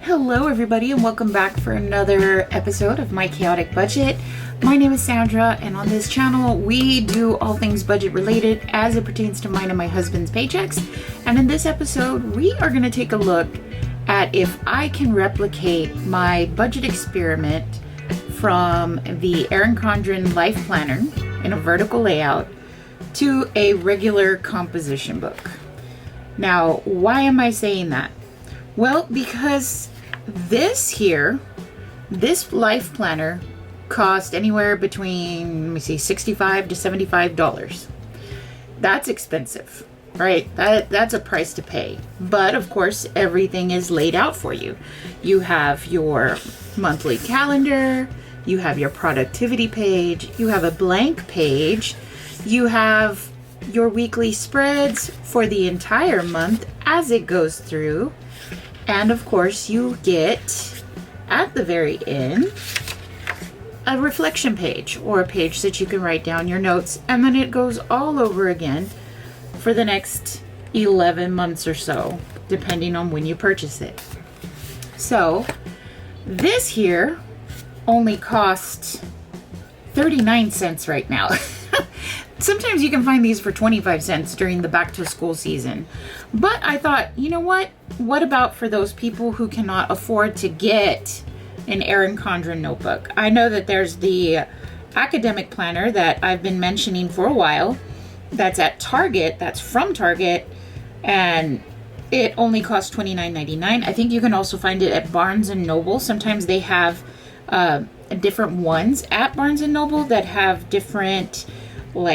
Hello everybody and welcome back for another episode of My Chaotic Budget. My name is Sandra and on this channel we do all things budget related as it pertains to mine and my husband's paychecks. And in this episode we are going to take a look at if I can replicate my budget experiment from the Erin Condren LifePlanner in a vertical layout to a regular composition book. Now, why am I saying that? Well, because this Life Planner cost anywhere between, $65 to $75. That's expensive, right? That's a price to pay. But of course, everything is laid out for you. You have your monthly calendar, you have your productivity page, you have a blank page, you have your weekly spreads for the entire month as it goes through. And of course you get, at the very end, a reflection page or a page that you can write down your notes, and then it goes all over again for the next 11 months or so, depending on when you purchase it. So this here only costs 39 cents right now. Sometimes you can find these for 25 cents during the back to school season. But I thought, you know what? What about for those people who cannot afford to get an Erin Condren notebook? I know that there's the academic planner that I've been mentioning for a while. That's at Target. That's from Target. And it only costs $29.99. I think you can also find it at Barnes & Noble. Sometimes they have different ones at Barnes & Noble that have different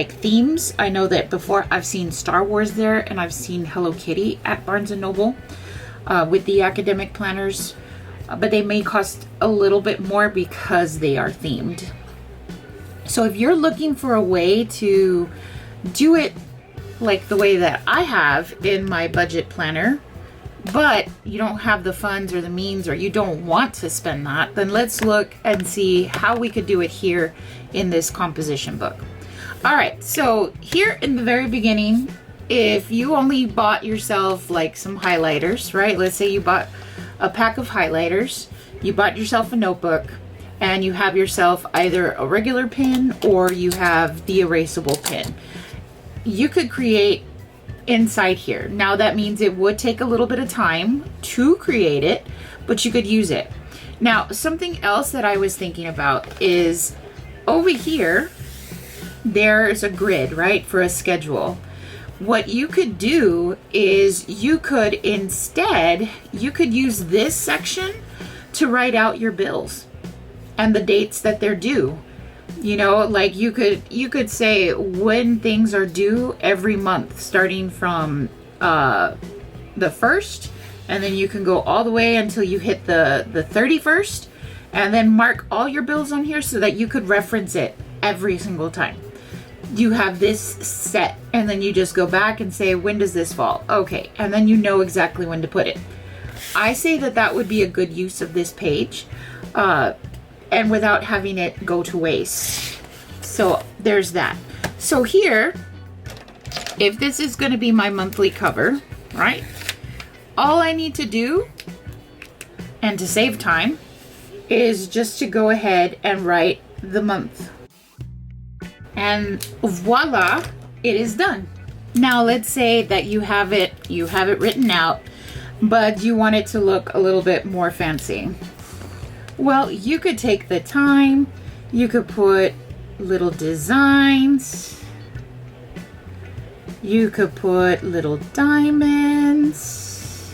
themes. I know that before I've seen Star Wars there, and I've seen Hello Kitty at Barnes & Noble with the academic planners, but they may cost a little bit more because they are themed. So if you're looking for a way to do it like the way that I have in my budget planner, but you don't have the funds or the means, or you don't want to spend that, then let's look and see how we could do it here in this composition book. All right, so here in the very beginning, if you only bought yourself some highlighters, right? Let's say you bought a pack of highlighters, you bought yourself a notebook, and you have yourself either a regular pen or you have the erasable pen. You could create inside here. Now that means it would take a little bit of time to create it, but you could use it. Now, something else that I was thinking about is over here, there's a grid, right, for a schedule. What you could do is you could use this section to write out your bills and the dates that they're due. You know, you could say when things are due every month, starting from the 1st, and then you can go all the way until you hit the 31st, and then mark all your bills on here so that you could reference it every single time. You have this set, and then you just go back and say, when does this fall? Okay, and then you know exactly when to put it. I say that would be a good use of this page, and without having it go to waste. So there's that. So here, if this is going to be my monthly cover, right, all I need to do, and to save time, is just to go ahead and write the month. And voila, it is done. Now let's say that you have it written out, but you want it to look a little bit more fancy. Well, you could take the time, you could put little designs, you could put little diamonds,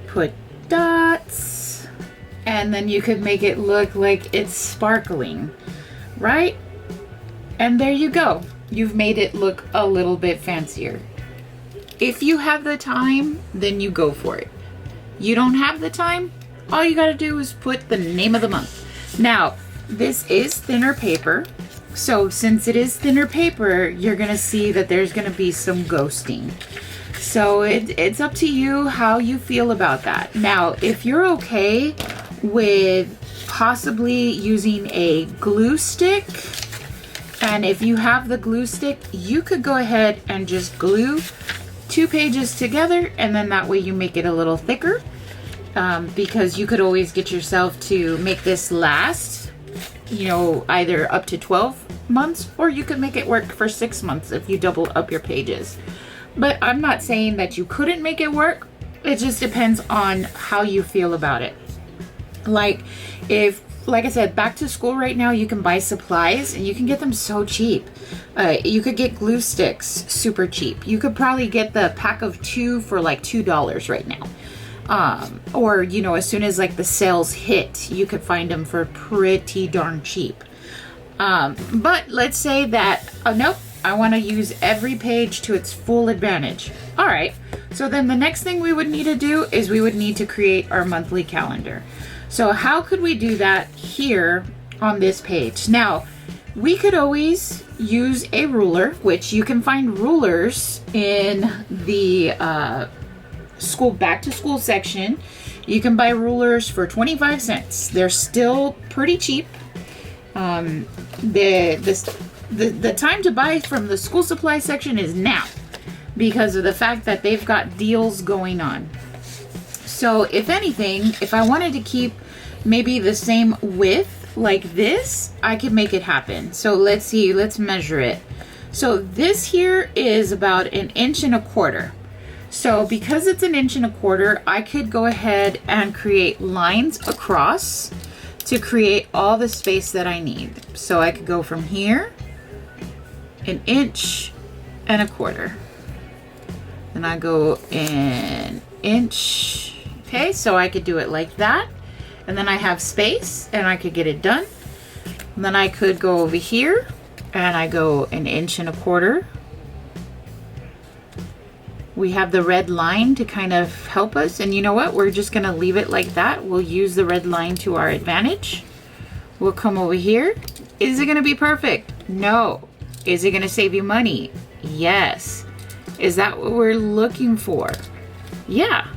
put dots, and then you could make it look like it's sparkling, right? And there you go. You've made it look a little bit fancier. If you have the time, then you go for it. You don't have the time, all you gotta do is put the name of the month. Now, this is thinner paper, so since it is thinner paper, you're gonna see that there's gonna be some ghosting. So it's up to you how you feel about that. Now, if you're okay with possibly using a glue stick, and if you have the glue stick, you could go ahead and just glue 2 pages together, and then that way you make it a little thicker, because you could always get yourself to make this last, you know, either up to 12 months, or you could make it work for 6 months if you double up your pages. But I'm not saying that you couldn't make it work. It just depends on how you feel about it. Like I said, back to school right now, you can buy supplies and you can get them so cheap. You could get glue sticks super cheap. You could probably get the pack of 2 for like $2 right now. Or, you know, as soon as like the sales hit, you could find them for pretty darn cheap. But let's say that, nope, I want to use every page to its full advantage. All right. So then the next thing we would need to do is we would need to create our monthly calendar. So how could we do that here on this page? Now, we could always use a ruler, which you can find rulers in the back to school section. You can buy rulers for 25 cents. They're still pretty cheap. The time to buy from the school supply section is now, because of the fact that they've got deals going on. So if anything, if I wanted to keep maybe the same width like this, I could make it happen. So let's see, let's measure it. So this here is about 1.25 inches. So because it's 1.25 inches, I could go ahead and create lines across to create all the space that I need. So I could go from here, 1.25 inches. Then I go 1 inch. Okay, so I could do it like that. And then I have space and I could get it done. And then I could go over here and I go 1.25 inches. We have the red line to kind of help us. And you know what? We're just gonna leave it like that. We'll use the red line to our advantage. We'll come over here. Is it gonna be perfect? No. Is it gonna save you money? Yes. Is that what we're looking for? Yeah.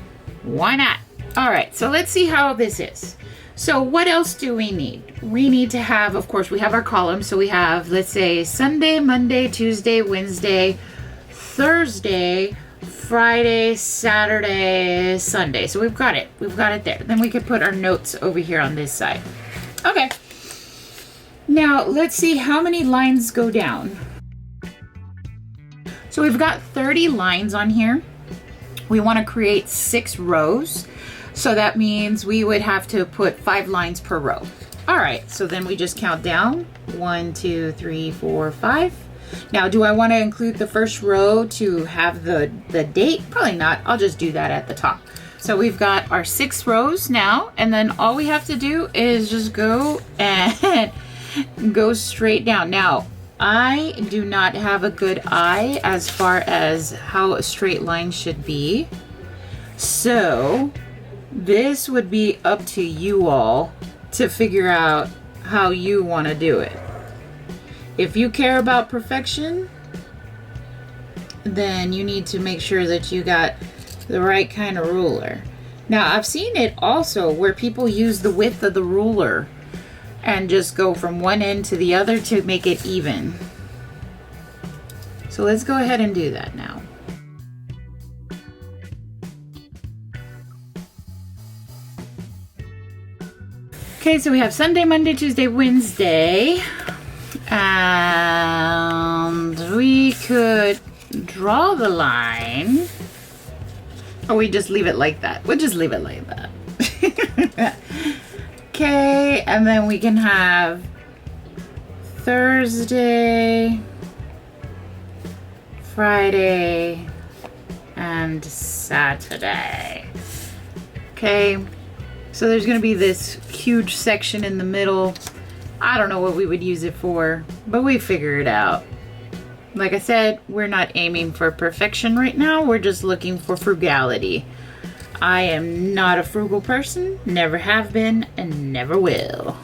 Why not? All right, so let's see how this is. So what else do we need? We need to have, of course, we have our columns. So we have, let's say, Sunday, Monday, Tuesday, Wednesday, Thursday, Friday, Saturday, Sunday. So we've got it. We've got it there. Then we could put our notes over here on this side. Okay. Now, let's see how many lines go down. So we've got 30 lines on here. We want to create 6 rows. So that means we would have to put 5 lines per row. All right, so then we just count down. 1, 2, 3, 4, 5. Now, do I want to include the first row to have the date? Probably not. I'll just do that at the top. So we've got our 6 rows now, and then all we have to do is just go and go straight down. Now, I do not have a good eye as far as how a straight line should be. So this would be up to you all to figure out how you want to do it. If you care about perfection, then you need to make sure that you got the right kind of ruler. Now, I've seen it also where people use the width of the ruler and just go from one end to the other to make it even. So let's go ahead and do that now. Okay, so we have Sunday, Monday, Tuesday, Wednesday. And we could draw the line. Or we just leave it like that. We'll just leave it like that. Okay, and then we can have Thursday, Friday, and Saturday. Okay, so there's gonna be this huge section in the middle. I don't know what we would use it for, but we figure it out. Like I said, we're not aiming for perfection right now. We're just looking for frugality. I am not a frugal person, never have been, and never will.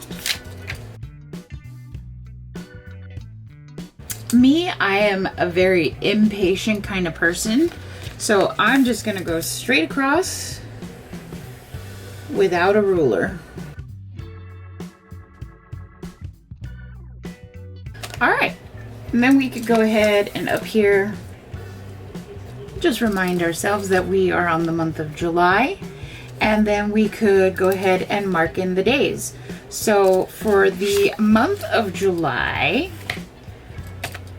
Me, I am a very impatient kind of person, so I'm just gonna go straight across without a ruler. All right, and then we could go ahead and up here, just remind ourselves that we are on the month of July, and then we could go ahead and mark in the days. So for the month of July,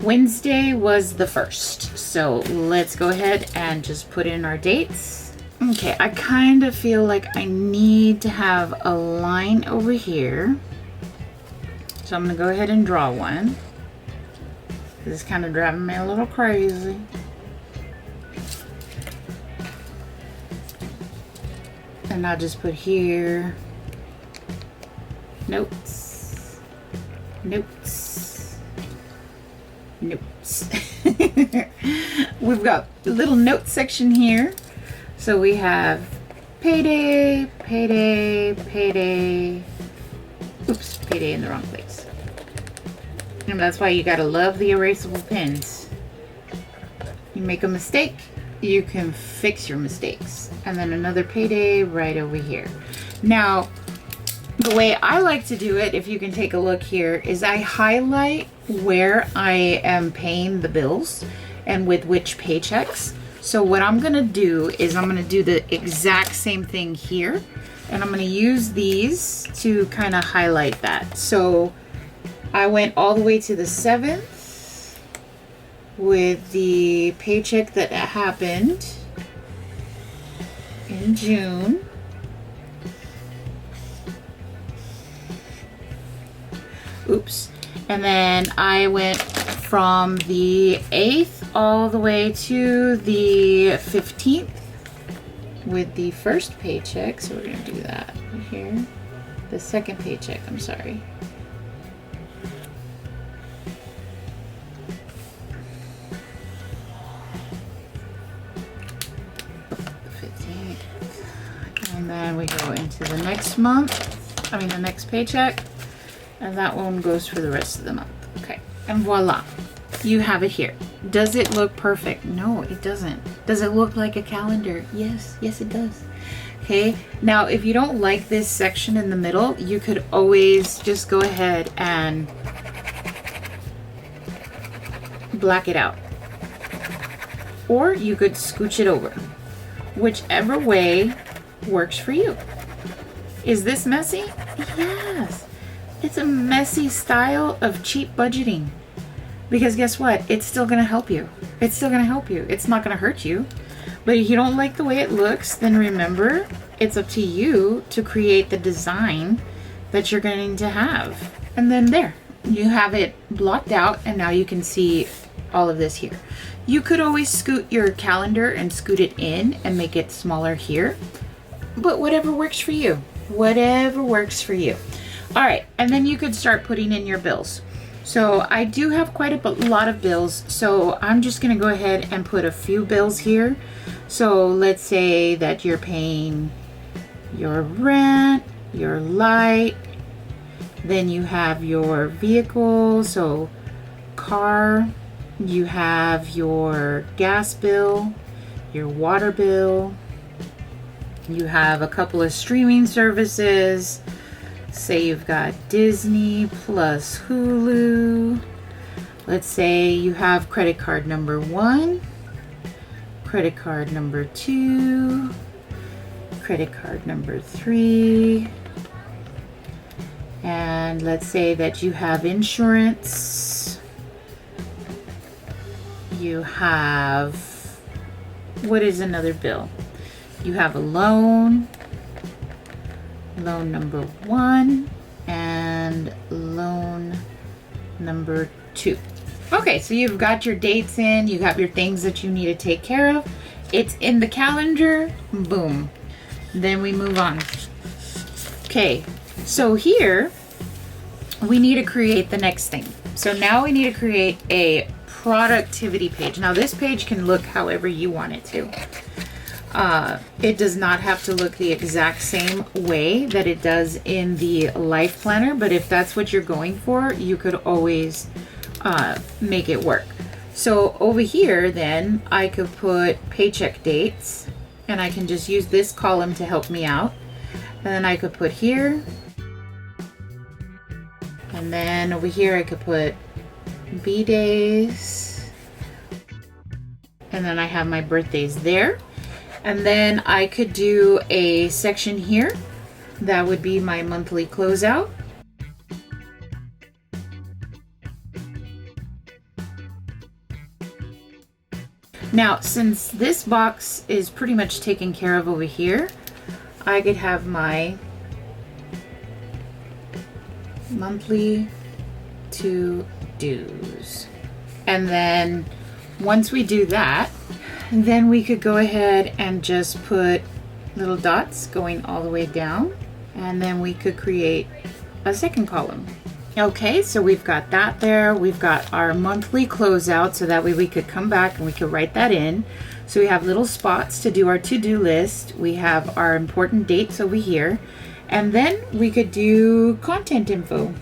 Wednesday was the 1st. So let's go ahead and just put in our dates. Okay, I kind of feel like I need to have a line over here. So I'm gonna go ahead and draw one. This is kind of driving me a little crazy. And I'll just put here, notes, notes, notes. We've got a little note section here. So we have payday, payday, payday. Oops, payday in the wrong place. And that's why you gotta love the erasable pens. You make a mistake, you can fix your mistakes. And then another payday right over here. Now, the way I like to do it, if you can take a look here, is I highlight where I am paying the bills and with which paychecks. So what I'm gonna do is I'm gonna do the exact same thing here, and I'm gonna use these to kind of highlight that. So I went all the way to the 7th with the paycheck that happened in June. Oops. And then I went from the 8th all the way to the 15th with the first paycheck. So we're going to do that right here. The second paycheck, I'm sorry. The 15th. And then we go into the next month, the next paycheck. And that one goes for the rest of the month. Okay, and voila, you have it here. Does it look perfect? No, it doesn't. Does it look like a calendar? Yes, yes it does. Okay, now if you don't like this section in the middle, you could always just go ahead and black it out. Or you could scooch it over. Whichever way works for you. Is this messy? Yes. It's a messy style of cheap budgeting. Because guess what? It's still going to help you. It's still going to help you. It's not going to hurt you. But if you don't like the way it looks, then remember, it's up to you to create the design that you're going to have. And then there, you have it blocked out, and now you can see all of this here. You could always scoot your calendar and scoot it in and make it smaller here. But whatever works for you. Whatever works for you. All right, and then you could start putting in your bills. So I do have quite a lot of bills, so I'm just gonna go ahead and put a few bills here. So let's say that you're paying your rent, your light, then you have your vehicle, so car, you have your gas bill, your water bill, you have a couple of streaming services. Say you've got Disney plus Hulu. Let's say you have credit card number 1, credit card number 2, credit card number 3, and let's say that you have insurance. You have, what is another bill? You have a loan. Loan number 1 and loan number 2. Okay, so you've got your dates in, you got your things that you need to take care of. It's in the calendar, boom. Then we move on. Okay, so here we need to create the next thing. So now we need to create a productivity page. Now this page can look however you want it to. It does not have to look the exact same way that it does in the Life Planner, but if that's what you're going for, you could always make it work. So over here, then, I could put paycheck dates, and I can just use this column to help me out. And then I could put here, and then over here I could put B days, And then I have my birthdays there. And then I could do a section here. That would be my monthly closeout. Now, since this box is pretty much taken care of over here, I could have my monthly to-dos. And then once we do that, then we could go ahead and just put little dots going all the way down. And then we could create a second column. Okay, so we've got that there. We've got our monthly closeout, so that way we could come back and we could write that in. So we have little spots to do our to-do list. We have our important dates over here. And then we could do content info.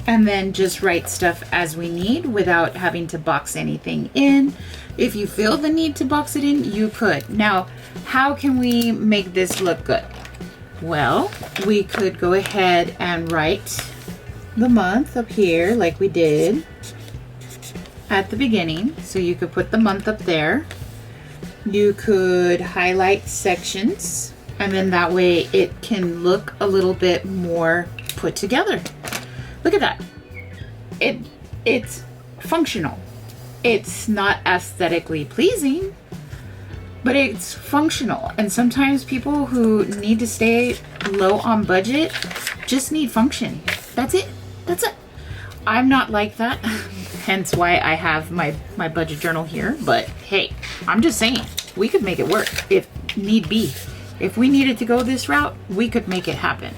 And then just write stuff as we need without having to box anything in. If you feel the need to box it in, you could. Now, how can we make this look good? Well, we could go ahead and write the month up here like we did at the beginning. So you could put the month up there. You could highlight sections, and then that way it can look a little bit more put together. Look at that. It's functional. It's not aesthetically pleasing, but it's functional. And sometimes people who need to stay low on budget just need function. That's it. That's it. I'm not like that. Hence why I have my budget journal here. But hey, I'm just saying, we could make it work if need be. If we needed to go this route, we could make it happen.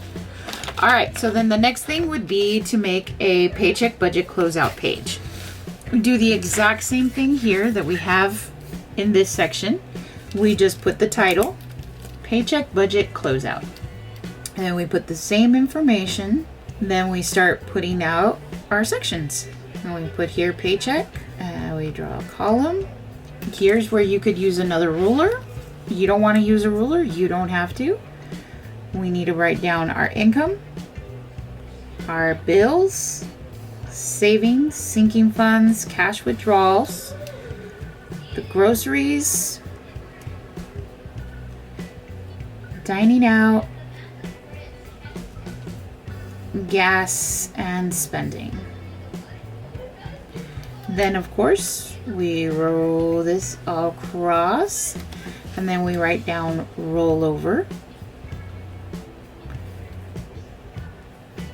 All right, so then the next thing would be to make a paycheck budget closeout page. We do the exact same thing here that we have in this section. We just put the title, paycheck budget closeout. And then we put the same information. Then we start putting out our sections. And we put here paycheck, and we draw a column. Here's where you could use another ruler. You don't want to use a ruler, you don't have to. We need to write down our income, our bills, savings, sinking funds, cash withdrawals, the groceries, dining out, gas, and spending. Then of course we roll this all across, and then we write down rollover,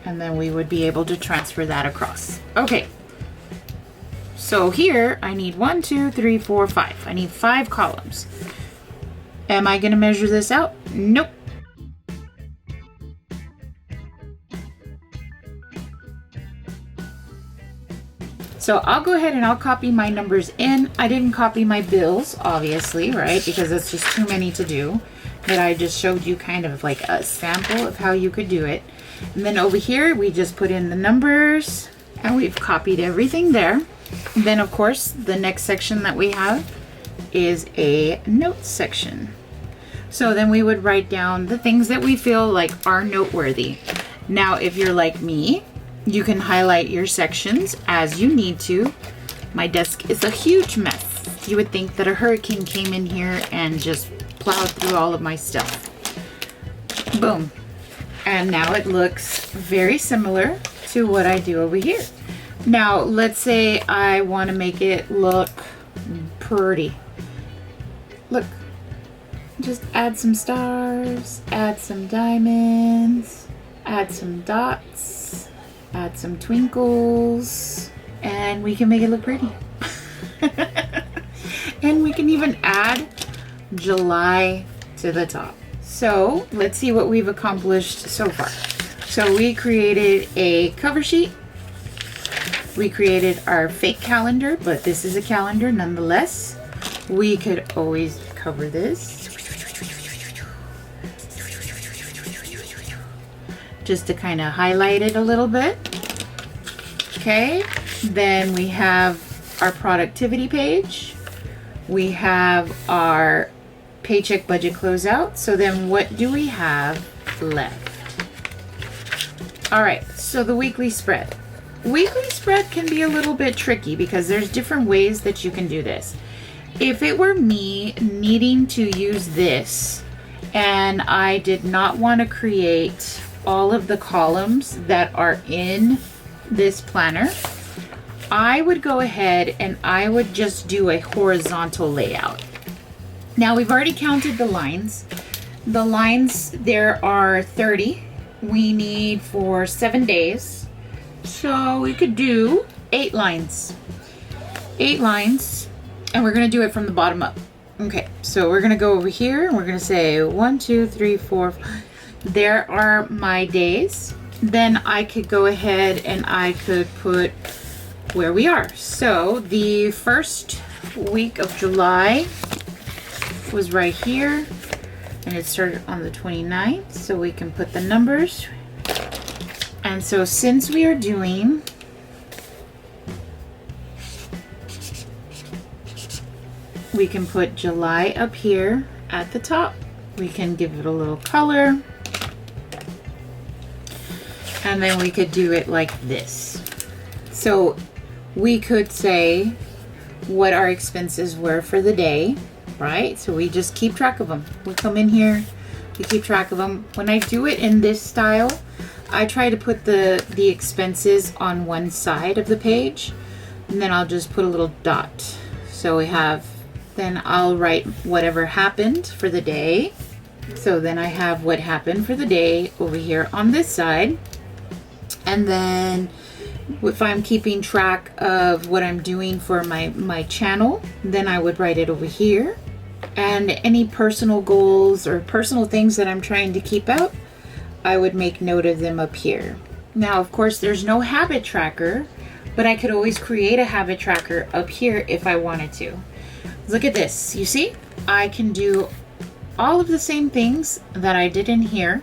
and then we would be able to transfer that across. Okay, so here I need 1, 2, 3, 4, 5. I need 5 columns. Am I going to measure this out? Nope. So I'll go ahead and I'll copy my numbers in. I didn't copy my bills, obviously, right? Because that's just too many to do. But I just showed you kind of like a sample of how you could do it. And then over here, we just put in the numbers and we've copied everything there. And then of course, the next section that we have is a notes section. So then we would write down the things that we feel like are noteworthy. Now, if you're like me, you can highlight your sections as you need to. My desk is a huge mess. You would think that a hurricane came in here and just plowed through all of my stuff. Boom. And now it looks very similar to what I do over here. Now, let's say I want to make it look pretty. Look, just add some stars, add some diamonds, add some dots, add some twinkles, and we can make it look pretty. And we can even add July to the top. So let's see what we've accomplished so far. So we created a cover sheet. We created our fake calendar, but this is a calendar nonetheless. We could always cover this just to kind of highlight it a little bit. Okay, then we have our productivity page. We have our paycheck budget closeout. So then what do we have left? All right, so the weekly spread. Weekly spread can be a little bit tricky because there's different ways that you can do this. if it were me needing to use this and I did not want to create all of the columns that are in this planner, I would go ahead and I would just do a horizontal layout. Now we've already counted the lines. The lines, there are 30. We need for 7 days. So we could do 8 lines. 8 lines, and we're gonna do it from the bottom up. Okay, so we're gonna go over here and we're gonna say 1, 2, 3, 4, 5. There are my days. Then I could go ahead and I could put where we are. So the first week of July was right here, and it started on the 29th, so we can put the numbers. And so since we are doing we can put July up here at the top. We can give it a little color. And then we could do it like this. So we could say what our expenses were for the day, right? So we just keep track of them. We come in here, we keep track of them. When I do it in this style, I try to put the expenses on one side of the page, and then I'll just put a little dot. So we have, then I'll write whatever happened for the day. So then I have what happened for the day over here on this side. And then if I'm keeping track of what I'm doing for my channel, then I would write it over here. And any personal goals or personal things that I'm trying to keep out, I would make note of them up here. Now, of course, there's no habit tracker, but I could always create a habit tracker up here if I wanted to. Look at this. You see? I can do all of the same things that I did in here.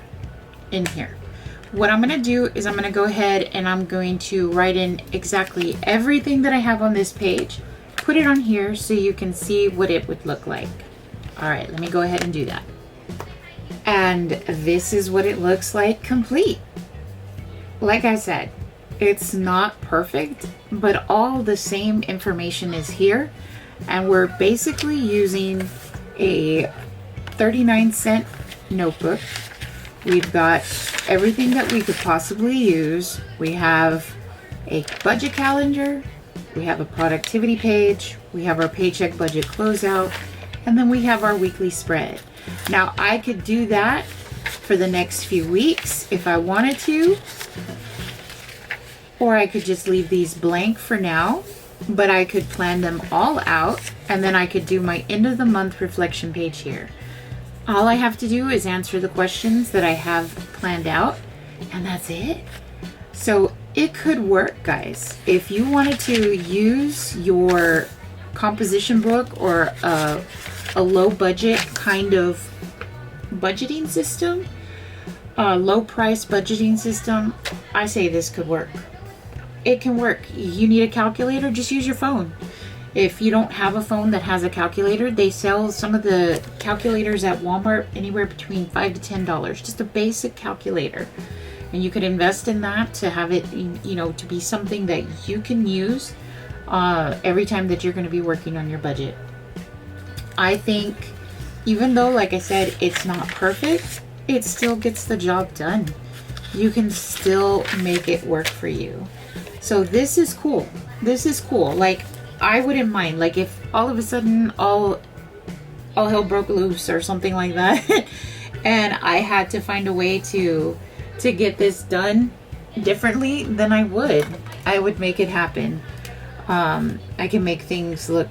What I'm going to do is I'm going to go ahead and I'm going to write in exactly everything that I have on this page, put it on here so you can see what it would look like. All right, let me go ahead and do that. And this is what it looks like complete. Like I said, it's not perfect, but all the same information is here. And we're basically using a 39-cent notebook. We've got everything that we could possibly use. We have a budget calendar, we have a productivity page, we have our paycheck budget closeout, and then we have our weekly spread. Now I could do that for the next few weeks if I wanted to, or I could just leave these blank for now, but I could plan them all out, and then I could do my end of the month reflection page here. All I have to do is answer the questions that I have planned out, and that's it. So it could work, guys. If you wanted to use your composition book or a low budget kind of budgeting system, a low price budgeting system, I say this could work. It can work. You need a calculator, just use your phone. If you don't have a phone that has a calculator, they sell some of the calculators at Walmart anywhere between $5 to $10, just a basic calculator. And you could invest in that to have it, you know, to be something that you can use every time that you're going to be working on your budget. I think even though, like I said, it's not perfect, it still gets the job done. You can still make it work for you. So this is cool. This is cool. Like, I wouldn't mind, like, if all of a sudden all hell broke loose or something like that and I had to find a way to get this done differently, then I would make it happen. I can make things look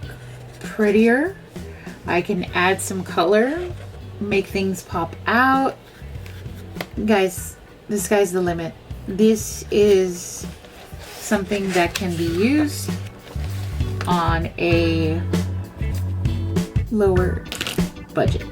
prettier. I can add some color, make things pop out. Guys, the sky's the limit. This is something that can be used on a lower budget.